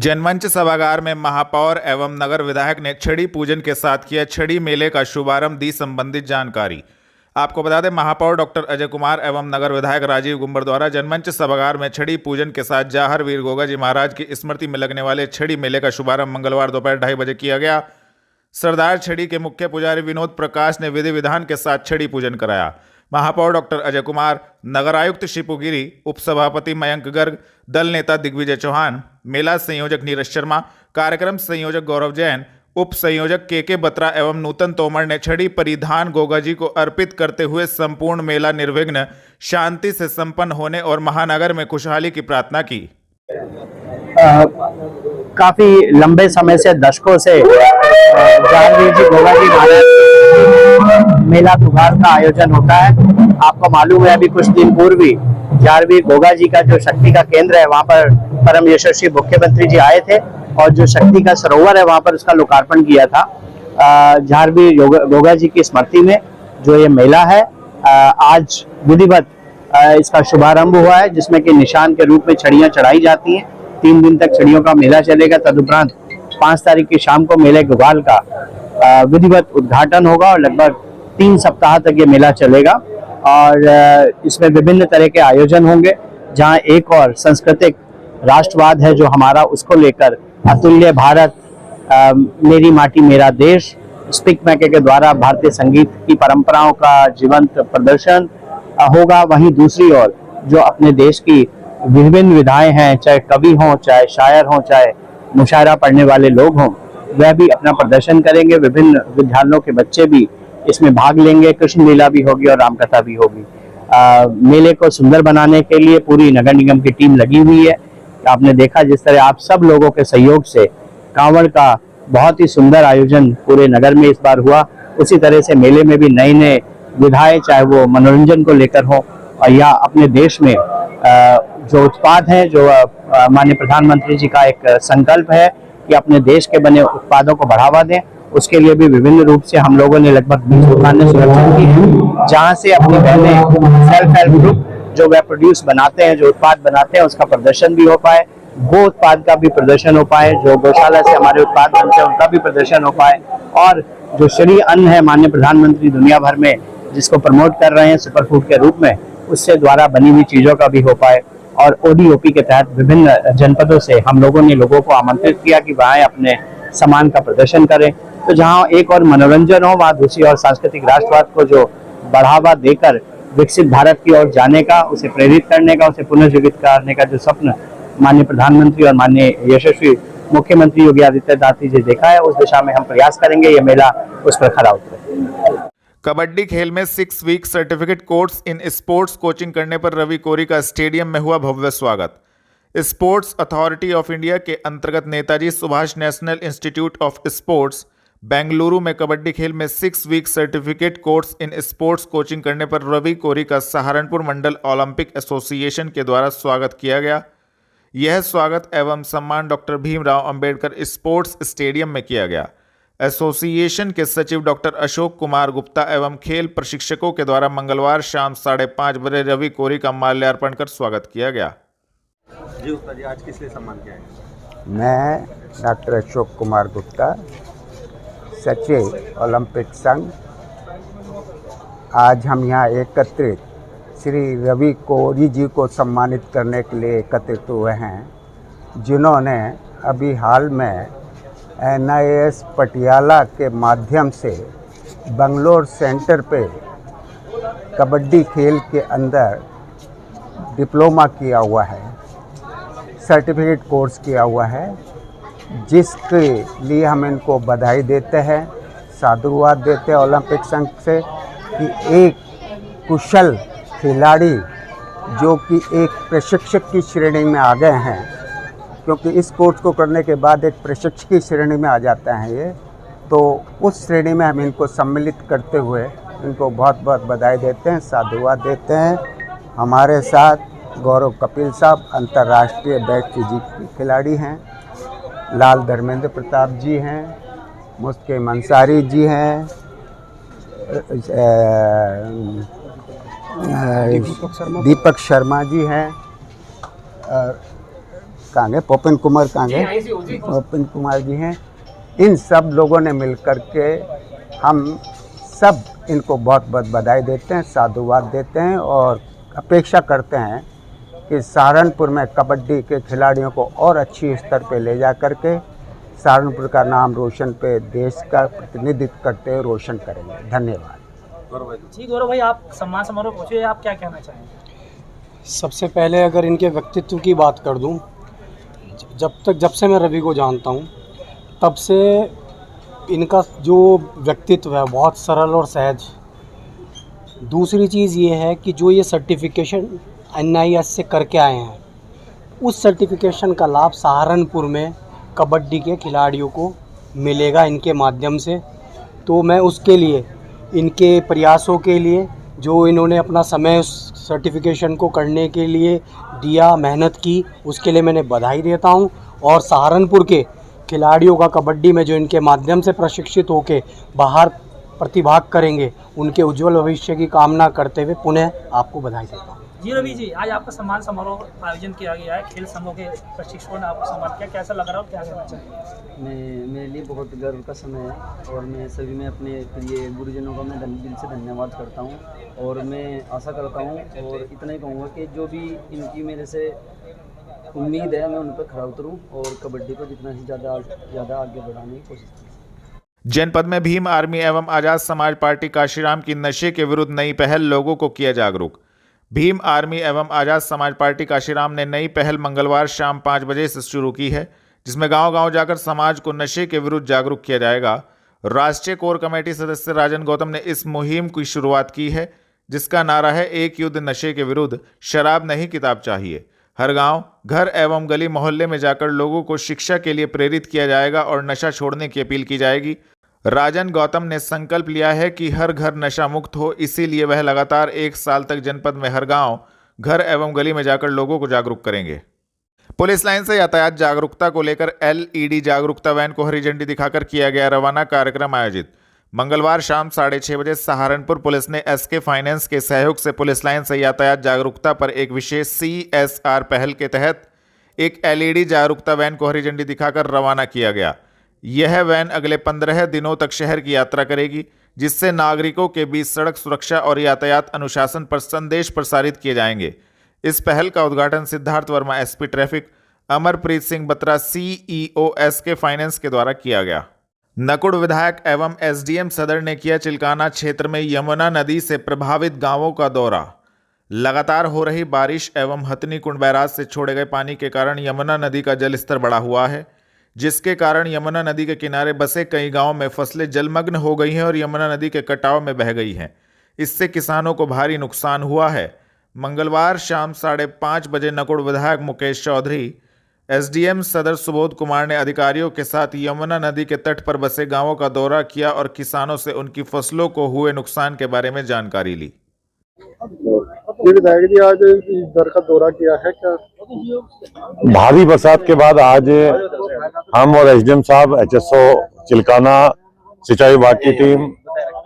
जनमंच सभागार में महापौर एवं नगर विधायक ने छड़ी पूजन के साथ किया छड़ी मेले का शुभारंभ, दी संबंधित जानकारी। आपको बता दें, महापौर डॉक्टर अजय कुमार एवं नगर विधायक राजीव गुंबर द्वारा जनमंच सभागार में छड़ी पूजन के साथ जाहर वीर गोगाजी महाराज की स्मृति में लगने वाले छड़ी मेले का शुभारंभ मंगलवार दोपहर 2:30 बजे किया गया। सरदार छड़ी के मुख्य पुजारी विनोद प्रकाश ने विधि विधान के साथ छड़ी पूजन कराया। महापौर डॉक्टर अजय कुमार, नगर आयुक्त शिपू गिरी, उपसभापति मयंक गर्ग, दल नेता दिग्विजय चौहान, मेला संयोजक नीरज शर्मा, कार्यक्रम संयोजक गौरव जैन, उप संयोजक के बत्रा एवं नूतन तोमर ने छड़ी परिधान गोगाजी को अर्पित करते हुए संपूर्ण मेला निर्विघ्न शांति से संपन्न होने और महानगर में खुशहाली की प्रार्थना की। काफी लंबे समय से, दशकों से जहांगीर जी गोगाजी महाराज मेला त्योहार का आयोजन होता है। आपको मालूम है, अभी कुछ दिन पूर्व ही जारवीर गोगाजी का जो शक्ति का केंद्र है, वहां पर परम यशस्वी मुख्यमंत्री जी आए थे और जो शक्ति का सरोवर है वहां पर उसका लोकार्पण किया था। जारवीर गोगाजी की स्मृति में जो ये मेला है, आज विधिवत इसका शुभारंभ हुआ है, जिसमें कि निशान के रूप में छड़ियां चढ़ाई जाती हैं। 3 दिन तक छड़ियों का मेला चलेगा। तदुपरांत 5 तारीख की शाम को मेले गुबाल का विधिवत उद्घाटन होगा और लगभग 3 सप्ताह तक ये मेला चलेगा और इसमें विभिन्न तरह के आयोजन होंगे, जहां एक और सांस्कृतिक राष्ट्रवाद है जो हमारा, उसको लेकर अतुल्य भारत, मेरी माटी मेरा देश, स्पीक मैके के द्वारा भारतीय संगीत की परंपराओं का जीवंत प्रदर्शन होगा। वहीं दूसरी ओर जो अपने देश की विभिन्न विधाएं हैं, चाहे कवि हों, चाहे शायर हों, चाहे मुशायरा पढ़ने वाले लोग हों, वह भी अपना प्रदर्शन करेंगे। विभिन्न विद्यालयों के बच्चे भी इसमें भाग लेंगे। कृष्ण लीला भी होगी और रामकथा भी होगी। मेले को सुंदर बनाने के लिए पूरी नगर निगम की टीम लगी हुई है। आपने देखा जिस तरह आप सब लोगों के सहयोग से कांवड़ का बहुत ही सुंदर आयोजन पूरे नगर में इस बार हुआ, उसी तरह से मेले में भी नए नए विधाएं, चाहे वो मनोरंजन को लेकर हो या अपने देश में जो उत्पाद हैं, जो माननीय प्रधानमंत्री जी का एक संकल्प है कि अपने देश के बने उत्पादों को बढ़ावा दें, उसके लिए भी विभिन्न रूप से हम लोगों ने लगभग 20 दुकानें सुरक्षित की हैं, जहां से अपनी बहनें सेल्फ हेल्प ग्रुप जो वह प्रोड्यूस बनाते हैं, जो उत्पाद बनाते हैं, उसका प्रदर्शन भी हो पाए, गो उत्पाद का भी प्रदर्शन हो पाए, जो गौशाला से हमारे उत्पाद बनते हैं उनका भी प्रदर्शन हो पाए, और जो श्री अन्न है माननीय प्रधानमंत्री दुनिया भर में जिसको प्रमोट कर रहे हैं सुपर फूड के रूप में, उससे द्वारा बनी हुई चीजों का भी हो पाए। और ओडीओपी के तहत विभिन्न जनपदों से हम लोगों ने लोगों को आमंत्रित किया कि वह अपने सामान का प्रदर्शन करें। तो जहां एक और मनोरंजन हो, वहां दूसरी और सांस्कृतिक राष्ट्रवाद को जो बढ़ावा देकर विकसित भारत की ओर जाने का, उसे प्रेरित करने का, उसे पुनर्जीवित करने का जो स्वप्न माननीय प्रधानमंत्री और माननीय यशस्वी मुख्यमंत्री योगी आदित्यनाथ जी देखा है, उस दिशा में हम प्रयास करेंगे ये मेला उस पर खरा उतरे। कबड्डी खेल में 6 week certificate course in sports coaching करने पर रवि कोरी का स्टेडियम में हुआ भव्य स्वागत। स्पोर्ट्स अथॉरिटी ऑफ इंडिया के अंतर्गत Netaji Subhash National Institute of Sports Bengaluru में कबड्डी खेल में 6 week certificate course in sports coaching करने पर रवि कोरी का सहारनपुर मंडल ओलंपिक एसोसिएशन के द्वारा स्वागत किया गया। यह स्वागत एवं सम्मान doctor Bhimrao Ambedkar sports stadium में किया गया। एसोसिएशन के सचिव डॉक्टर अशोक कुमार गुप्ता एवं खेल प्रशिक्षकों के द्वारा मंगलवार शाम 5:30 बजे रवि कोरी का माल्यार्पण कर स्वागत किया गया। जी उस्ताद जी, आज किस लिए सम्मान किया है? मैं डॉक्टर अशोक कुमार गुप्ता, सचिव ओलंपिक संघ। आज हम यहाँ एकत्रित श्री रवि कोरी जी को सम्मानित करने के लिए एकत्रित हुए हैं, जिन्होंने अभी हाल में NIS पटियाला के माध्यम से बंगलोर सेंटर पे कबड्डी खेल के अंदर डिप्लोमा किया हुआ है, सर्टिफिकेट कोर्स किया हुआ है, जिसके लिए हम इनको बधाई देते हैं, साधुवाद देते हैं ओलंपिक संघ से कि एक कुशल खिलाड़ी जो कि एक प्रशिक्षक की श्रेणी में आ गए हैं, क्योंकि इस कोर्स को करने के बाद एक प्रशिक्षक की श्रेणी में आ जाता है ये, तो उस श्रेणी में हम इनको सम्मिलित करते हुए इनको बहुत बहुत बधाई देते हैं, साधुवाद देते हैं। हमारे साथ गौरव कपिल साहब अंतर्राष्ट्रीय बैच फिजिक खिलाड़ी हैं, लाल धर्मेंद्र प्रताप जी हैं, मुस्किन अंसारी जी हैं, दीपक शर्मा जी हैं, कहाँ गए, पोपन कुमार कहाँ गए, पोपन कुमार जी हैं। इन सब लोगों ने मिलकर के हम सब इनको बहुत बहुत बधाई देते हैं, साधुवाद देते हैं और अपेक्षा करते हैं कि सहारनपुर में कबड्डी के खिलाड़ियों को और अच्छी स्तर पे ले जा कर के सहारनपुर का नाम रोशन पे देश का प्रतिनिधित्व करते हुए रोशन करेंगे। धन्यवाद। जी गौरव भाई, आप सम्मान समारोह पहुंचे, आप क्या कहना चाहेंगे? सबसे पहले अगर इनके व्यक्तित्व की बात कर दूं, जब से मैं रवि को जानता हूं तब से इनका जो व्यक्तित्व है बहुत सरल और सहज। दूसरी चीज़ ये है कि जो ये सर्टिफिकेशन NIS से करके आए हैं, उस सर्टिफिकेशन का लाभ सहारनपुर में कबड्डी के खिलाड़ियों को मिलेगा इनके माध्यम से। तो मैं उसके लिए, इनके प्रयासों के लिए, जो इन्होंने अपना समय उस सर्टिफिकेशन को करने के लिए दिया, मेहनत की, उसके लिए मैंने बधाई देता हूं। और सहारनपुर के खिलाड़ियों का कबड्डी में जो इनके माध्यम से प्रशिक्षित होकर बाहर प्रतिभाग करेंगे, उनके उज्जवल भविष्य की कामना करते हुए पुनः आपको बधाई देता हूँ। जी रवि जी, आज आपका सम्मान समारोह आयोजन किया गया है, खेल संघों के प्रशिक्षकों ने आपको सम्मान किया, कैसा लग रहा है और क्या कहना चाहिए? मेरे लिए बहुत गर्व का समय है और मैं सभी में अपने प्रिय गुरुजनों का मैं दिल से धन्यवाद करता हूं। और मैं आशा करता हूं और इतना ही कहूँगा कि जो भी इनकी मेरे से उम्मीद है, मैं उन पर खरा उतरूँ और कबड्डी को जितना ही ज़्यादा आगे बढ़ाने की कोशिश करूँ। जनपद में भीम आर्मी एवं आजाद समाज पार्टी काशीराम की नशे के विरुद्ध नई पहल, लोगों को किया जागरूक। भीम आर्मी एवं आजाद समाज पार्टी काशीराम ने नई पहल मंगलवार शाम 5 बजे से शुरू की है, जिसमें गांव-गांव जाकर समाज को नशे के विरुद्ध जागरूक किया जाएगा। राष्ट्रीय कोर कमेटी सदस्य राजन गौतम ने इस मुहिम की शुरुआत की है, जिसका नारा है एक युद्ध नशे के विरुद्ध, शराब नहीं किताब चाहिए। हर गांव, घर एवं गली मोहल्ले में जाकर लोगों को शिक्षा के लिए प्रेरित किया जाएगा और नशा छोड़ने की अपील की जाएगी। राजन गौतम ने संकल्प लिया है कि हर घर नशा मुक्त हो, इसीलिए वह लगातार 1 साल तक जनपद में हर गांव, घर एवं गली में जाकर लोगों को जागरूक करेंगे। पुलिस लाइन से यातायात जागरूकता को लेकर LED जागरूकता वैन को हरी झंडी दिखाकर किया गया रवाना कार्यक्रम आयोजित। मंगलवार शाम 6:30 बजे सहारनपुर पुलिस ने SK फाइनेंस के सहयोग से पुलिस लाइन से यातायात जागरूकता पर एक विशेष CSR पहल के तहत एक LED जागरूकता वैन को हरी झंडी दिखाकर रवाना किया गया। यह वैन अगले 15 दिनों तक शहर की यात्रा करेगी, जिससे नागरिकों के बीच सड़क सुरक्षा और यातायात अनुशासन पर संदेश प्रसारित किए जाएंगे। इस पहल का उद्घाटन Siddharth Verma SP traffic, Amarpreet Singh Batra CEO SK finance के द्वारा किया गया। नकुड़ विधायक एवं SDM सदर ने किया चिल्काना क्षेत्र में यमुना नदी से प्रभावित गांवों का दौरा। लगातार हो रही बारिश एवं हथनी कुंड बैराज से छोड़े गए पानी के कारण यमुना नदी का जलस्तर बढ़ा हुआ है, जिसके कारण यमुना नदी के किनारे बसे कई गांवों में फसलें जलमग्न हो गई हैं और यमुना नदी के कटाव में बह गई हैं। इससे किसानों को भारी नुकसान हुआ है। मंगलवार शाम 5:30 बजे नकुड़ विधायक मुकेश चौधरी, SDM सदर सुबोध कुमार ने अधिकारियों के साथ यमुना नदी के तट पर बसे गांवों का दौरा किया और किसानों से उनकी फसलों को हुए नुकसान के बारे में जानकारी ली। विधायक जी, आज इस दर का दौरा किया है क्या? भारी बरसात के बाद आज हम और SDM साहब, HSO चिल्काना, सिंचाई विभाग की टीम,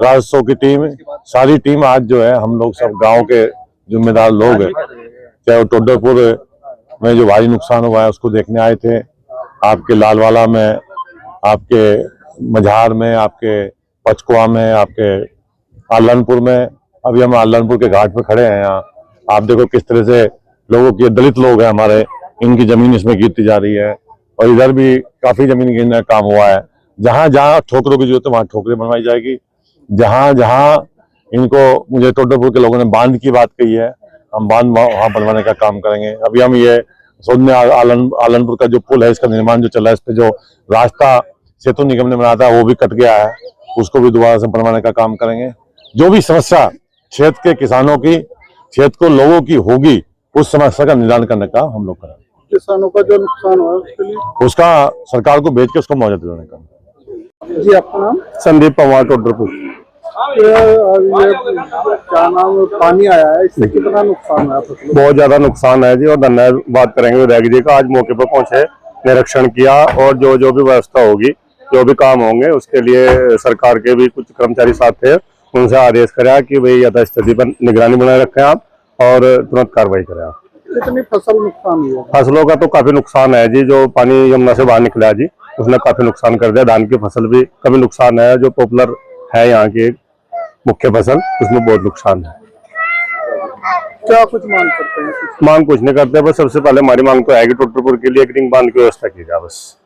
राजस्व की टीम, सारी टीम आज जो है हम लोग सब गांव के जिम्मेदार लोग हैं, चाहे वो टोडरपुर में जो भारी नुकसान हुआ है उसको देखने आए थे, आपके लालवाला में, आपके मझार में, आपके पचकुआ में, आपके आलनपुर में। अभी हम आलनपुर के घाट पे खड़े हैं। यहाँ आप देखो किस तरह से लोगों की, दलित लोग हैं हमारे, इनकी जमीन इसमें गिरती जा रही है और इधर भी काफी जमीन गिरने का काम हुआ है। जहां जहां ठोकरों की जरूरत है वहां ठोकरें बनवाई जाएगी। जहां जहां इनको, मुझे टोडरपुर के लोगों ने बांध की बात कही है, हम बांध वहां बनवाने का काम करेंगे। अभी हम ये सोदने आलनपुर का जो पुल है, इसका निर्माण जो चला है, इस पे जो रास्ता सेतु निगम ने बनाया था वो भी कट गया है, उसको भी दोबारा से बनवाने का काम करेंगे। जो भी समस्या क्षेत्र के किसानों की, क्षेत्र को लोगों की होगी, उस समस्या का निदान करने का हम लोग करेंगे। किसानों का जो नुकसान हुआ उसके लिए उसका सरकार को भेज के उसको मुआवजा दिलाने का। जी, आपका नाम? संदीप पवार, टोडरपुर। क्या नाम, पानी आया है, इससे कितना नुकसान हुआ? बहुत ज्यादा नुकसान है जी, और धन्यवाद करेंगे विधायक जी का, आज मौके पर पहुंचे, निरीक्षण किया और जो भी व्यवस्था होगी, जो भी काम होंगे उसके लिए सरकार के भी कुछ कर्मचारी साथ थे, उनसे आदेश करा कि भाई यथास्थिति पर निगरानी बनाए रखें आप और तुरंत कार्रवाई करें आप। कितनी फसल नुकसान हुआ? फसलों का तो काफी नुकसान है जी। जो पानी यमुना से बाहर निकला जी, उसने काफी नुकसान कर दिया। धान की फसल भी काफी नुकसान है, जो पॉपुलर है यहाँ की मुख्य फसल, उसमें बहुत नुकसान है। क्या कुछ मांग करते हैं? मांग कुछ नहीं करते, बस सबसे पहले हमारी मांग तो है कि टोटरपुर के लिए एक रिंग बांध की व्यवस्था की जाए बस।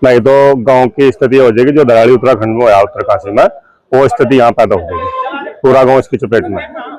नहीं तो गांव की स्थिति हो जाएगी जो दराड़ी उत्तराखंड में है, उत्तरकाशी में, वो स्थिति यहाँ पैदा हो जाएगी। पूरा गांव इसकी चपेट में है।